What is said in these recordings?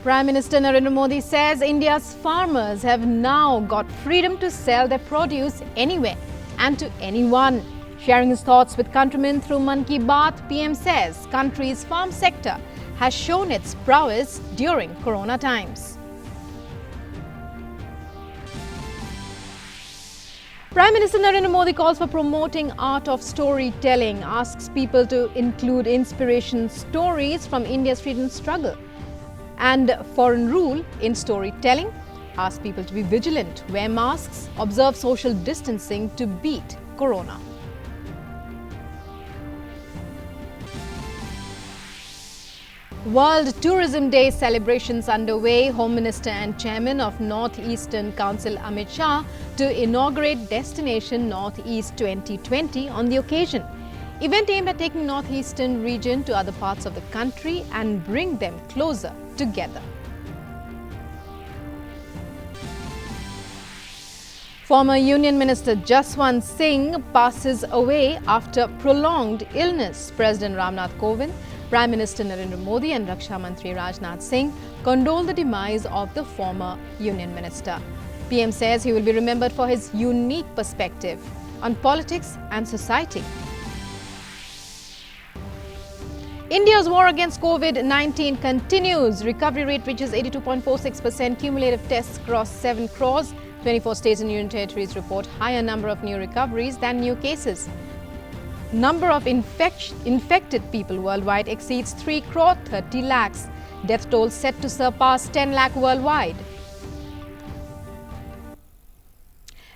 Prime Minister Narendra Modi says India's farmers have now got freedom to sell their produce anywhere and to anyone. Sharing his thoughts with countrymen through Mann Ki Baat, PM says country's farm sector has shown its prowess during Corona times. Prime Minister Narendra Modi calls for promoting art of storytelling, asks people to include inspiration stories from India's freedom struggle and foreign rule in storytelling, asks people to be vigilant, wear masks, observe social distancing to beat Corona. World Tourism Day celebrations underway. Home Minister and Chairman of North-Eastern Council Amit Shah to inaugurate Destination North-East 2020 on the occasion. Event aimed at taking North-Eastern region to other parts of the country and bring them closer together. Former Union Minister Jaswant Singh passes away after prolonged illness. President Ramnath Kovind, Prime Minister Narendra Modi and Raksha Mantri Rajnath Singh condole the demise of the former Union Minister. PM says he will be remembered for his unique perspective on politics and society. India's war against COVID-19 continues. Recovery rate reaches 82.46%. Cumulative tests cross 7 crores. 24 states and union territories report higher number of new recoveries than new cases. Number of infected people worldwide exceeds 3 crore 30 lakhs. Death toll set to surpass 10 lakh worldwide.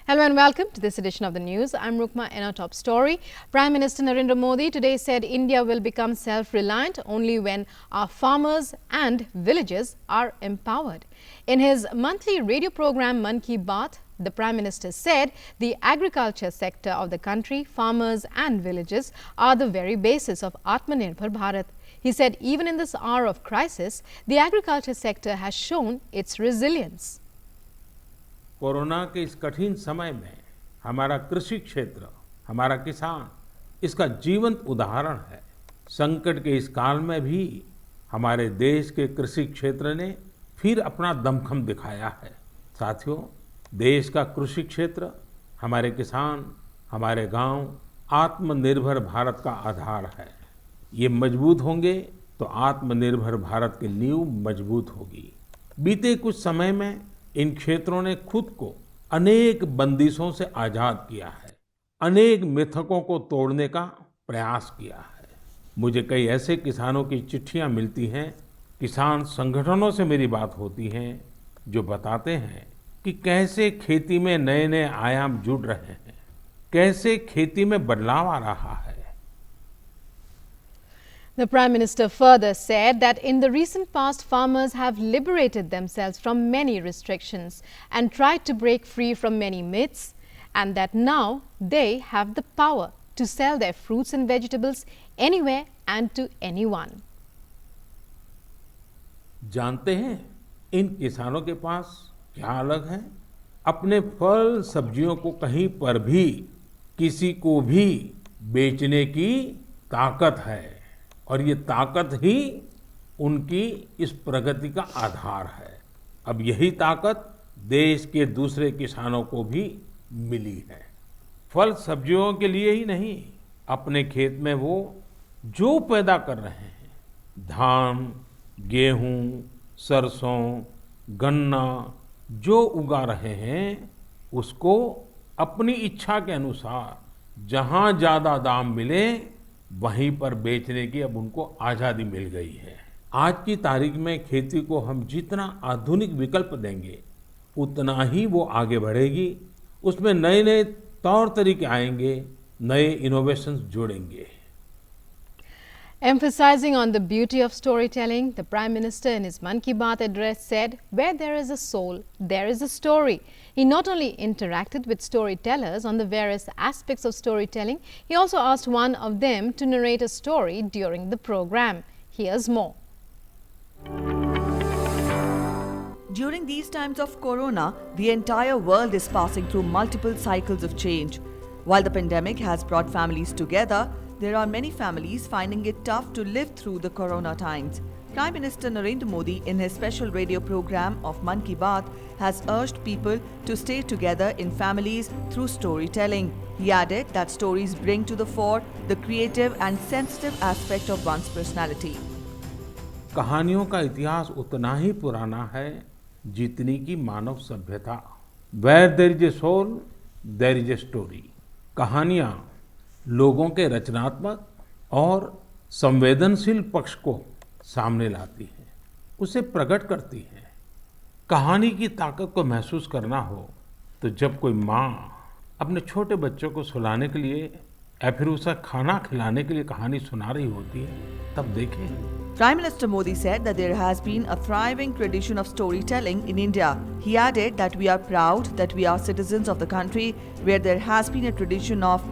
Hello and welcome to this edition of the news. I'm Rukma in our top story. Prime Minister Narendra Modi today said India will become self-reliant only when our farmers and villagers are empowered. In his monthly radio program Mann Ki Baat, the Prime Minister said the agriculture sector of the country, farmers and villages are the very basis of Atmanirbhar Bharat. He said even in this hour of crisis, the agriculture sector has shown its resilience. Corona के इस कठिन समय में हमारा कृषि क्षेत्र, हमारा किसान इसका जीवंत उदाहरण है। संकट के इस काल में भी हमारे देश के कृषि क्षेत्र ने फिर अपना दमखम दिखाया है। साथियों, देश का कृषि क्षेत्र, हमारे किसान, हमारे गांव आत्मनिर्भर भारत का आधार है। ये मजबूत होंगे तो आत्मनिर्भर भारत की नींव मजबूत होगी। बीते कुछ समय में इन क्षेत्रों ने खुद को अनेक बंदिशों से आजाद किया है, अनेक मिथकों को तोड़ने का प्रयास किया है। मुझे कई ऐसे किसानों की चिट्ठियां मिलती हैं, किसान संगठनों से मेरी बात होती है जो बताते हैं कि कैसे खेती में नए नए आयाम जुड़ रहे हैं, कैसे खेती में बदलाव आ रहा है। The Prime Minister further said that in the recent past, farmers have liberated themselves from many restrictions and tried to break free from many myths, and that now they have the power to sell their fruits and vegetables anywhere and to anyone. जानते हैं इन किसानों के पास क्या अलग है? अपने फल सब्जियों को कहीं पर भी किसी को भी बेचने की ताकत है और ये ताकत ही उनकी इस प्रगति का आधार है। अब यही ताकत देश के दूसरे किसानों को भी मिली है। फल सब्जियों के लिए ही नहीं, अपने खेत में वो जो पैदा कर रहे हैं, धान, गेहूं, सरसों, गन्ना जो उगा रहे हैं, उसको अपनी इच्छा के अनुसार जहां ज्यादा दाम मिले वहीं पर बेचने की अब उनको आजादी मिल गई है। आज की तारीख में खेती को हम जितना आधुनिक विकल्प देंगे उतना ही वो आगे बढ़ेगी, उसमें नए नए तौर तरीके आएंगे, नए इनोवेशंस जुड़ेंगे। Emphasizing on the beauty of storytelling, the Prime Minister in his Mann Ki Baat address said, "Where there is a soul, there is a story." He not only interacted with storytellers on the various aspects of storytelling, he also asked one of them to narrate a story during the program. Here's more. During these times of corona, the entire world is passing through multiple cycles of change. While the pandemic has brought families together, there are many families finding it tough to live through the corona times. Prime Minister Narendra Modi, in his special radio program of Man Ki Baat, has urged people to stay together in families through storytelling. He added that stories bring to the fore the creative and sensitive aspect of one's personality. कहानियों का इतिहास उतना ही पुराना है जितनी की मानव सभ्यता। Where there is a soul, there is a story. कहानियाँ लोगों के रचनात्मक और संवेदनशील पक्ष को सामने लाती हैं, उसे प्रकट करती हैं। कहानी की ताकत को महसूस करना हो तो जब कोई माँ अपने छोटे बच्चों को सुलाने के लिए या फिर उसे खाना खिलाने के लिए कहानी सुना रही होती है, तब देखें। Prime Minister Modi said that there has been a thriving tradition of storytelling in India. He added that we are proud that we are citizens of the country where there has been a tradition of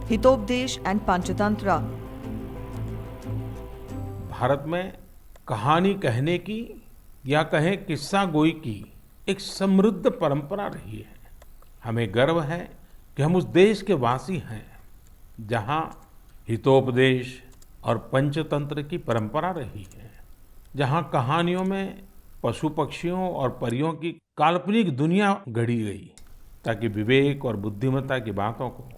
Hitopdesh and Panchatantra. Bharat में कहानी कहने की या कहें किस्सा गोई की एक समृद्ध परंपरा रही है। हमें गर्व है कि हम उस देश के वासी हैं जहां हितोपदेश और पंचतंत्र की परंपरा रही है, जहां कहानियों में पशु पक्षियों और परियों की काल्पनिक दुनिया गढ़ी गई ताकि विवेक और बुद्धिमत्ता की बातों को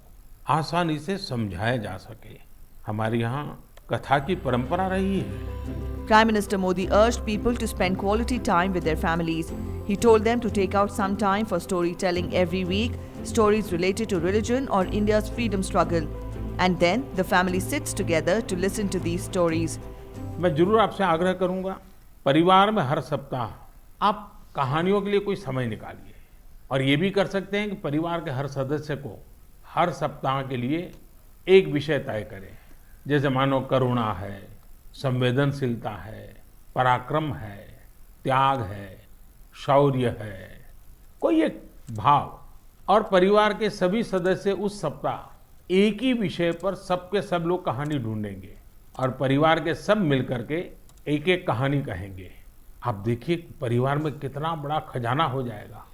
आसानी से समझाया जा सके। हमारे यहाँ कथा की परंपरा रही है। Prime Minister Modi urged people to spend quality time with their families. He told them to take out some time for storytelling every week, stories related to religion or India's freedom struggle. And then the family sits together to listen to these stories. मैं जरूर आपसे आग्रह करूंगा, परिवार में हर सप्ताह आप कहानियों के लिए कोई समय निकालिए और ये भी कर सकते हैं कि परिवार के हर सदस्य को हर सप्ताह के लिए एक विषय तय करें। जैसे मानो करुणा है, संवेदनशीलता है, पराक्रम है, त्याग है, शौर्य है, कोई एक भाव, और परिवार के सभी सदस्य उस सप्ताह एक ही विषय पर सबके सब लोग कहानी ढूंढेंगे और परिवार के सब मिलकर के एक एक कहानी कहेंगे। आप देखिए परिवार में कितना बड़ा खजाना हो जाएगा,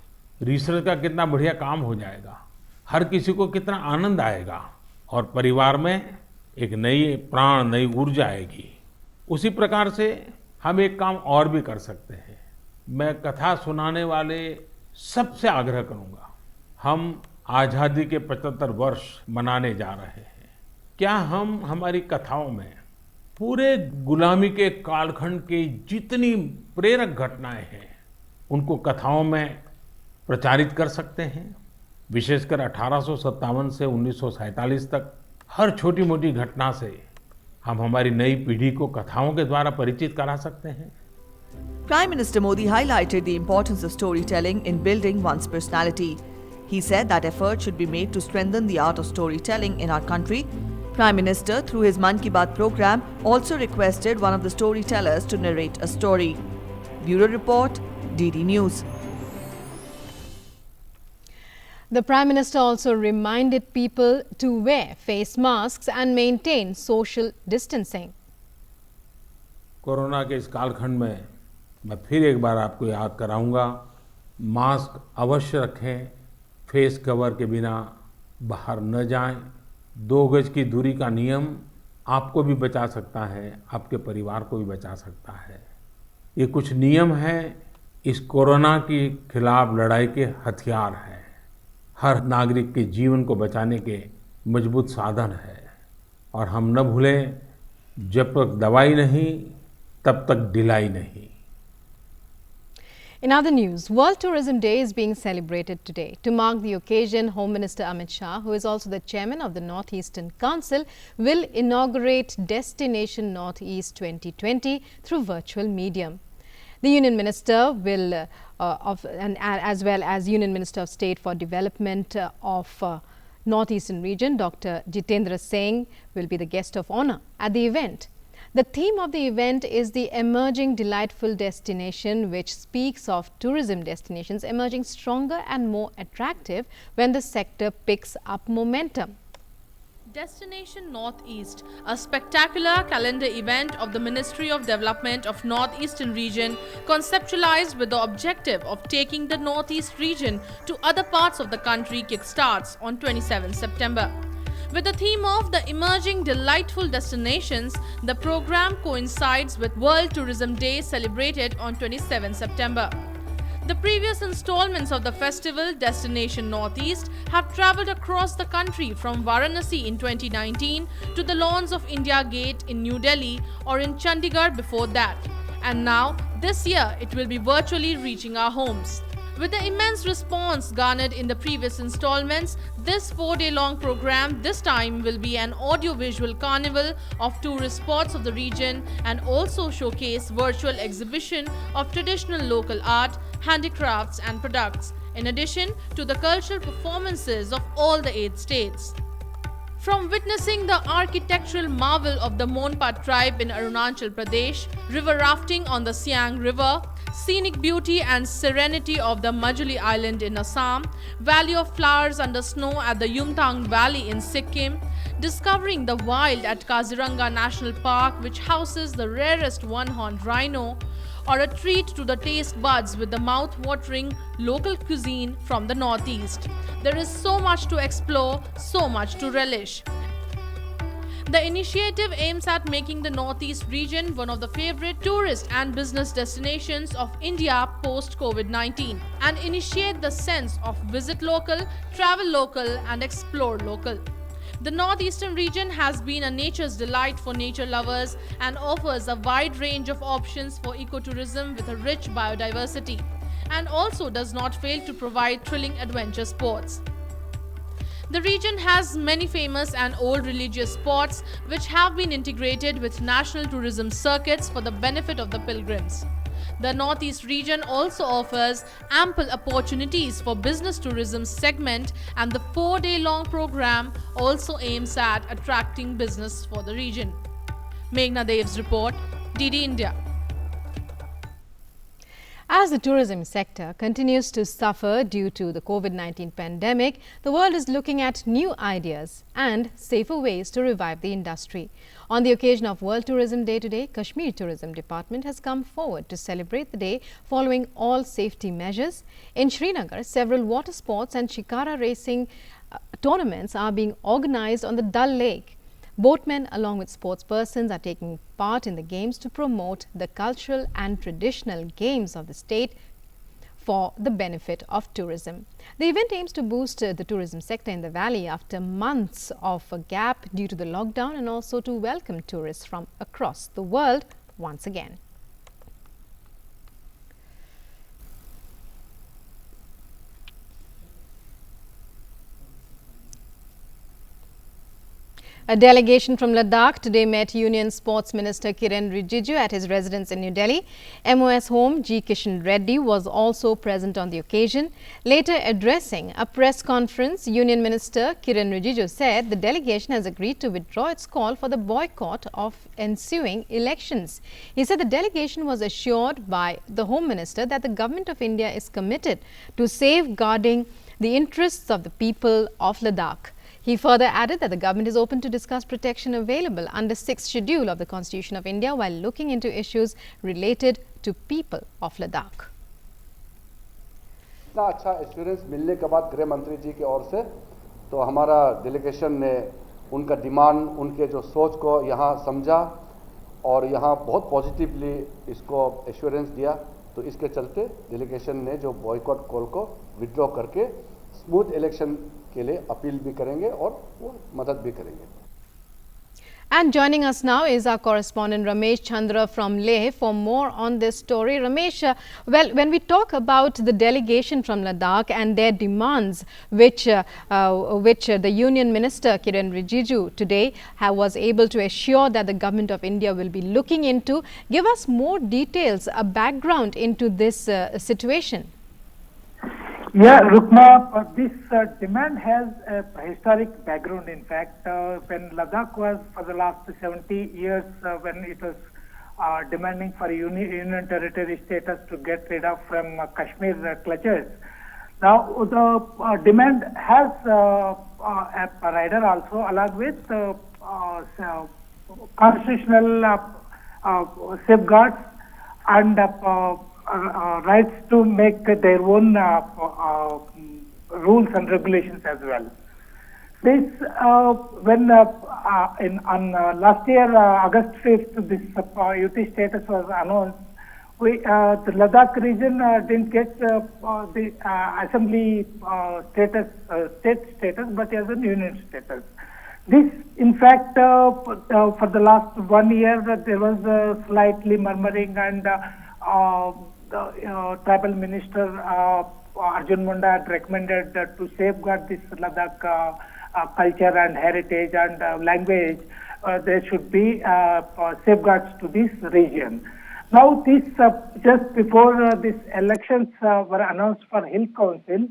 रिसर्च का कितना बढ़िया काम हो जाएगा, हर किसी को कितना आनंद आएगा और परिवार में एक नई प्राण, नई ऊर्जा आएगी। उसी प्रकार से हम एक काम और भी कर सकते हैं। मैं कथा सुनाने वाले सबसे आग्रह करूंगा, हम आज़ादी के 75 वर्ष मनाने जा रहे हैं। क्या हम हमारी कथाओं में पूरे गुलामी के कालखंड की जितनी प्रेरक घटनाएं हैं उनको कथाओं में प्रचारित कर सकते हैं? विशेषकर 1857 से 1947 तक हर छोटी मोटी घटना से हम हमारी नई पीढ़ी को कथाओं के द्वारा परिचित करा सकते हैं। Prime Minister Modi highlighted the importance of storytelling in building one's personality. He said that effort should be made to strengthen the art of storytelling in our country. Prime Minister, through his Man Ki Baat program, also requested one of the storytellers to narrate a story. Bureau Report, DD News. The Prime Minister also reminded people to wear face masks and maintain social distancing. Corona के इस कालखंड में मैं फिर एक बार आपको याद कराऊंगा, मास्क अवश्य रखें, फेस कवर के बिना बाहर न जाएं, 2 गज की दूरी का नियम आपको भी बचा सकता है, आपके परिवार को भी बचा सकता है। ये कुछ नियम हैं, इस कोरोना के खिलाफ लड़ाई के हथियार हैं, हर नागरिक के जीवन को बचाने के मजबूत साधन है। और हम न भूलें, जब तक दवाई नहीं तब तक ढिलाई नहीं। In other news, World Tourism Day is being celebrated today. To mark the occasion, Home Minister Amit Shah, who is also the chairman of the Northeastern Council, will inaugurate Destination Northeast 2020 through virtual medium. The Union Minister will, as well as Union Minister of State for Development of Northeastern Region, Dr. Jitendra Singh, will be the guest of honor at the event. The theme of the event is the Emerging Delightful Destination, which speaks of tourism destinations emerging stronger and more attractive when the sector picks up momentum. Destination Northeast, a spectacular calendar event of the Ministry of Development of Northeastern Region, conceptualized with the objective of taking the Northeast region to other parts of the country, kickstarts on 27 September. With the theme of the emerging delightful destinations, the program coincides with World Tourism Day celebrated on 27 September. The previous installments of the festival, Destination Northeast, have travelled across the country from Varanasi in 2019 to the lawns of India Gate in New Delhi or in Chandigarh before that. And now, this year, it will be virtually reaching our homes. With the immense response garnered in the previous installments, this 4-day-long program this time will be an audio-visual carnival of tourist spots of the region and also showcase virtual exhibition of traditional local art, handicrafts and products, in addition to the cultural performances of all the 8 states. From witnessing the architectural marvel of the Monpa tribe in Arunachal Pradesh, river rafting on the Siang River, scenic beauty and serenity of the Majuli Island in Assam, Valley of Flowers under snow at the Yumthang Valley in Sikkim, discovering the wild at Kaziranga National Park, which houses the rarest one-horned rhino, or a treat to the taste buds with the mouth-watering local cuisine from the Northeast. There is so much to explore, so much to relish. The initiative aims at making the Northeast region one of the favorite tourist and business destinations of India post-COVID-19 and initiate the sense of visit local, travel local and explore local. The northeastern region has been a nature's delight for nature lovers and offers a wide range of options for ecotourism with a rich biodiversity, and also does not fail to provide thrilling adventure sports. The region has many famous and old religious spots which have been integrated with national tourism circuits for the benefit of the pilgrims. The Northeast region also offers ample opportunities for business tourism segment, and the 4-day-long program also aims at attracting business for the region. Meghna Dev's report, DD India. As the tourism sector continues to suffer due to the COVID-19 pandemic, the world is looking at new ideas and safer ways to revive the industry. On the occasion of World Tourism Day today, Kashmir Tourism Department has come forward to celebrate the day following all safety measures. In Srinagar, several water sports and shikara racing tournaments are being organized on the Dal Lake. Boatmen along with sportspersons are taking part in the games to promote the cultural and traditional games of the state for the benefit of tourism. The event aims to boost the tourism sector in the valley after months of a gap due to the lockdown, and also to welcome tourists from across the world once again. A delegation from Ladakh today met Union Sports Minister Kiren Rijiju at his residence in New Delhi. MOS Home G. Kishan Reddy was also present on the occasion. Later addressing a press conference, Union Minister Kiren Rijiju said the delegation has agreed to withdraw its call for the boycott of ensuing elections. He said the delegation was assured by the Home Minister that the Government of India is committed to safeguarding the interests of the people of Ladakh. He further added that the government is open to discuss protection available under 6th schedule of the Constitution of India while looking into issues related to people of Ladakh. इतना अच्छा assurance मिलने के बाद गृह मंत्री जी की ओर से तो हमारा डेलीगेशन ने उनका डिमांड, उनके जो सोच को यहाँ समझा और यहाँ बहुत पॉजिटिवली इसको एश्योरेंस दिया। तो इसके चलते डेलीगेशन ने जो बॉयकॉट कॉल को विड्रॉ करके स्मूथ इलेक्शन के लिए अपील भी करेंगे और वो मदद भी करेंगे। And joining us now is our correspondent Ramesh Chandra from Leh for more on this story. Ramesh, well, when we talk about the delegation from Ladakh and their demands, which the Union Minister Kiren Rijiju today was able to assure that the Government of India will be looking into, give us more details, a background into this situation. Yeah, Rukma, this demand has a historic background. In fact, when Ladakh was for the last 70 years, when it was demanding for union territory status to get rid of from Kashmir clutches, now the demand has a rider also along with constitutional safeguards and rights to make their own rules and regulations as well. This when last year August 5th this UT status was announced. The Ladakh region didn't get the assembly state status, but as a union status. This, in fact, for the last 1 year, there was slightly murmuring, and the tribal minister Arjun Munda had recommended to safeguard this Ladakh culture and heritage and language. There should be safeguards to this region. Now, this just before these elections were announced for Hill Council,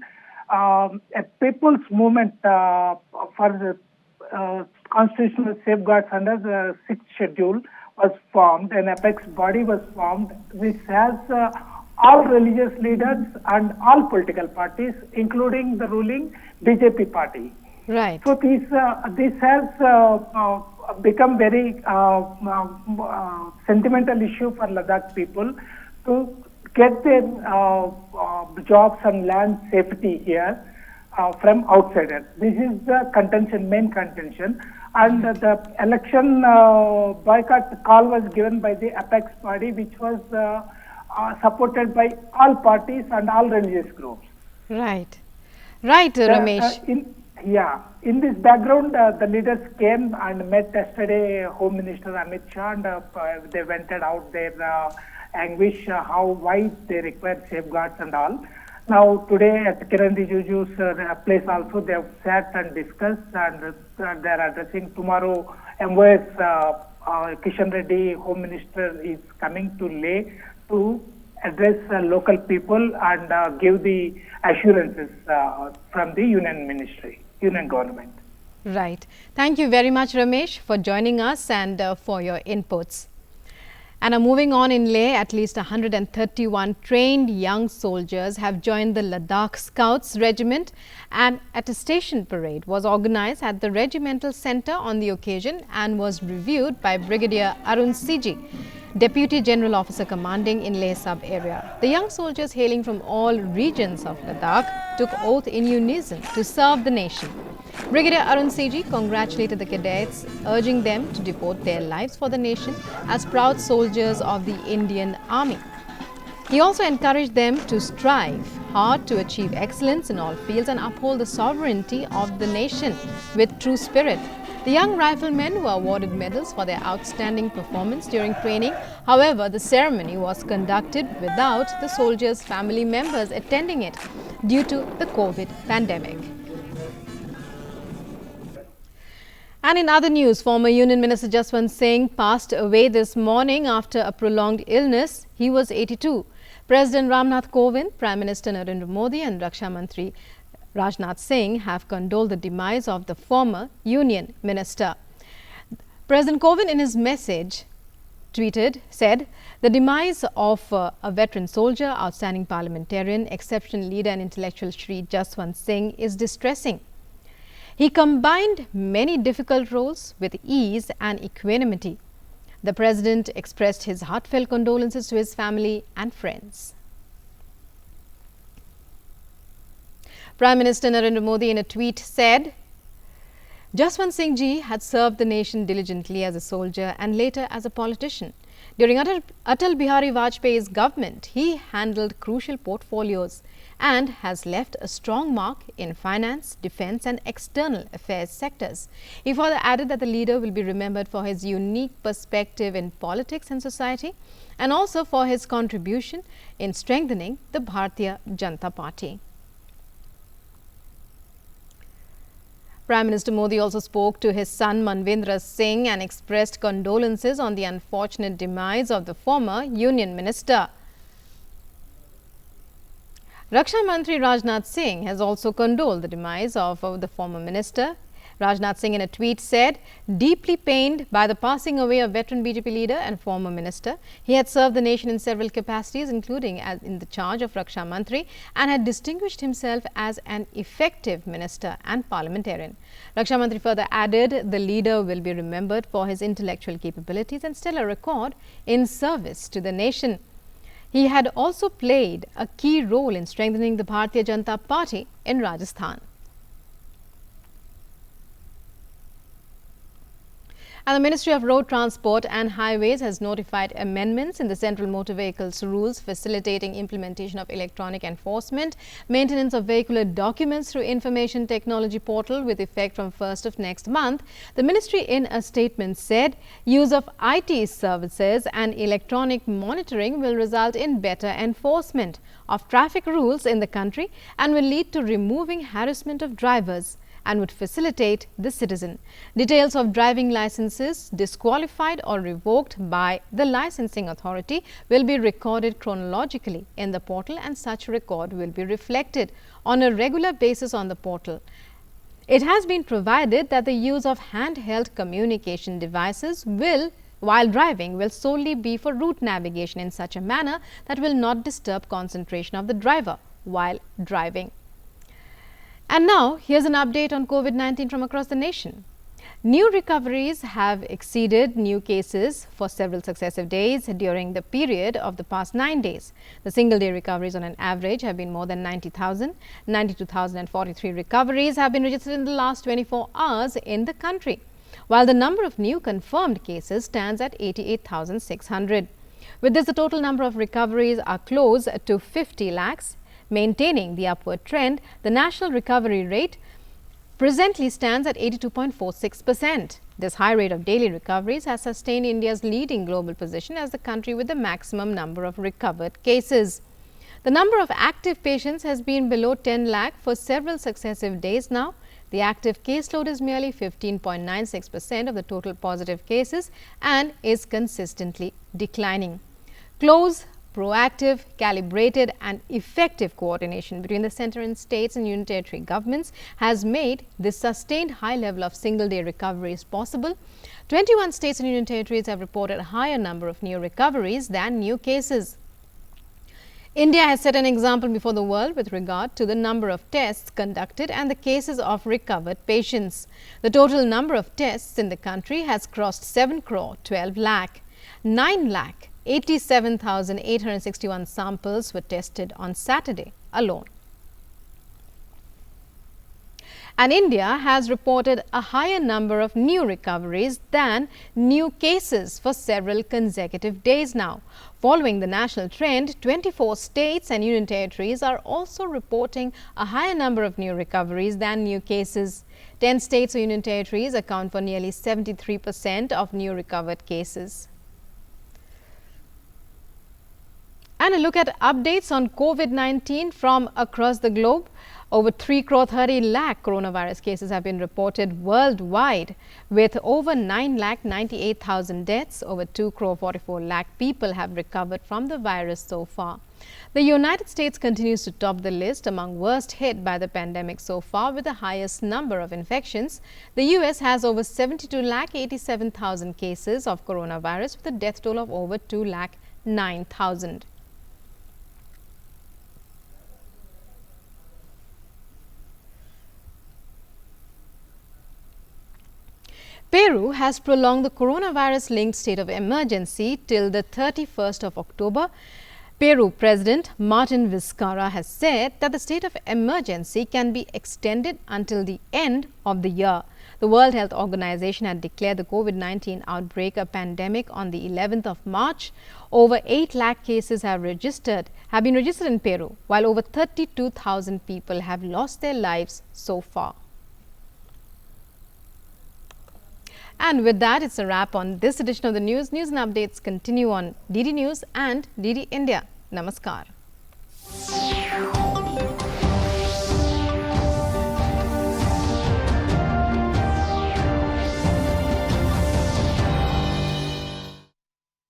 a people's movement for the constitutional safeguards under the 6th schedule was formed. An apex body was formed. This has all religious leaders and all political parties, including the ruling BJP party. Right. So this has become very sentimental issue for Ladakh people to get their jobs and land safety here from outsiders. This is the contention, main contention. And the election boycott call was given by the apex body, which was supported by all parties and all religious groups. Right. Right, Ramesh. In this background, the leaders came and met yesterday Home Minister Amit Shah, and they vented out their anguish, why they require safeguards and all. Now, today at Kiran Rijiju's place also, they have sat and discussed, and they are addressing tomorrow. MOS Kishan Reddy, Home Minister, is coming to Leh to address local people and give the assurances from the union government. Right. Thank you very much, Ramesh, for joining us and for your inputs. And moving on in Leh, at least 131 trained young soldiers have joined the Ladakh Scouts Regiment, and attestation parade was organized at the regimental center on the occasion and was reviewed by Brigadier Arun Siji, Deputy General Officer commanding in Leh sub-area. The young soldiers hailing from all regions of Ladakh took oath in unison to serve the nation. Brigadier Arun Siji congratulated the cadets, urging them to devote their lives for the nation as proud soldiers of the Indian Army. He also encouraged them to strive hard to achieve excellence in all fields and uphold the sovereignty of the nation with true spirit. The young riflemen were awarded medals for their outstanding performance during training. However, the ceremony was conducted without the soldiers' family members attending it due to the COVID pandemic. And in other news, former Union Minister Jaswant Singh passed away this morning after a prolonged illness. He was 82. President Ramnath Kovind, Prime Minister Narendra Modi and Raksha Mantri Rajnath Singh have condoled the demise of the former Union Minister. President Kovind, in his message said, the demise of a veteran soldier, outstanding parliamentarian, exceptional leader and intellectual Shri Jaswant Singh is distressing. He combined many difficult roles with ease and equanimity. The President expressed his heartfelt condolences to his family and friends. Prime Minister Narendra Modi in a tweet said, Jaswant Singh ji had served the nation diligently as a soldier and later as a politician. During Atal Bihari Vajpayee's government, he handled crucial portfolios and has left a strong mark in finance, defence and external affairs sectors. He further added that the leader will be remembered for his unique perspective in politics and society and also for his contribution in strengthening the Bharatiya Janata Party. Prime Minister Modi also spoke to his son Manvendra Singh and expressed condolences on the unfortunate demise of the former Union Minister. Raksha Mantri Rajnath Singh has also condoled the demise of the former minister. Rajnath Singh in a tweet said, deeply pained by the passing away of veteran BJP leader and former minister. He had served the nation in several capacities, including as in the charge of Raksha Mantri, and had distinguished himself as an effective minister and parliamentarian. Raksha Mantri further added, the leader will be remembered for his intellectual capabilities and stellar record in service to the nation. He had also played a key role in strengthening the Bharatiya Janata Party in Rajasthan. And the Ministry of Road Transport and Highways has notified amendments in the Central Motor Vehicles Rules facilitating implementation of electronic enforcement, maintenance of vehicular documents through information technology portal with effect from 1st of next month. The ministry in a statement said use of IT services and electronic monitoring will result in better enforcement of traffic rules in the country and will lead to removing harassment of drivers and would facilitate the citizen. Details of driving licenses disqualified or revoked by the licensing authority will be recorded chronologically in the portal, and such record will be reflected on a regular basis on the portal. It has been provided that the use of handheld communication devices while driving will solely be for route navigation in such a manner that will not disturb concentration of the driver while driving. And now, here's an update on COVID-19 from across the nation. New recoveries have exceeded new cases for several successive days during the period of the past 9 days. The single-day recoveries on an average have been more than 90,000. 92,043 recoveries have been registered in the last 24 hours in the country, while the number of new confirmed cases stands at 88,600. With this, the total number of recoveries are close to 50 lakhs. Maintaining the upward trend, the national recovery rate presently stands at 82.46%. This high rate of daily recoveries has sustained India's leading global position as the country with the maximum number of recovered cases. The number of active patients has been below 10 lakh for several successive days now. The active caseload is merely 15.96% of the total positive cases and is consistently declining. Close, proactive, calibrated and effective coordination between the centre and states and union territory governments has made this sustained high level of single-day recoveries possible. 21 states and union territories have reported a higher number of new recoveries than new cases. India has set an example before the world with regard to the number of tests conducted and the cases of recovered patients. The total number of tests in the country has crossed 7 crore 12 lakh. 9 lakh 87,861 samples were tested on Saturday alone. And India has reported a higher number of new recoveries than new cases for several consecutive days now. Following the national trend, 24 states and union territories are also reporting a higher number of new recoveries than new cases. 10 states or union territories account for nearly 73% of new recovered cases. And a look at updates on COVID-19 from across the globe. Over 3 crore 30 lakh coronavirus cases have been reported worldwide, with over 9 lakh 98,000 deaths. Over 2 crore 44 lakh people have recovered from the virus so far. The United States continues to top the list among worst hit by the pandemic so far, with the highest number of infections. The US has over 72 lakh 87,000 cases of coronavirus, with a death toll of over 2 lakh 9,000. Peru has prolonged the coronavirus-linked state of emergency till the 31st of October. Peru President Martin Vizcarra has said that the state of emergency can be extended until the end of the year. The World Health Organization had declared the COVID-19 outbreak a pandemic on the 11th of March. Over 8 lakh cases have been registered in Peru, while over 32,000 people have lost their lives so far. And with that, it's a wrap on this edition of the news. News and updates continue on DD News and DD India. Namaskar.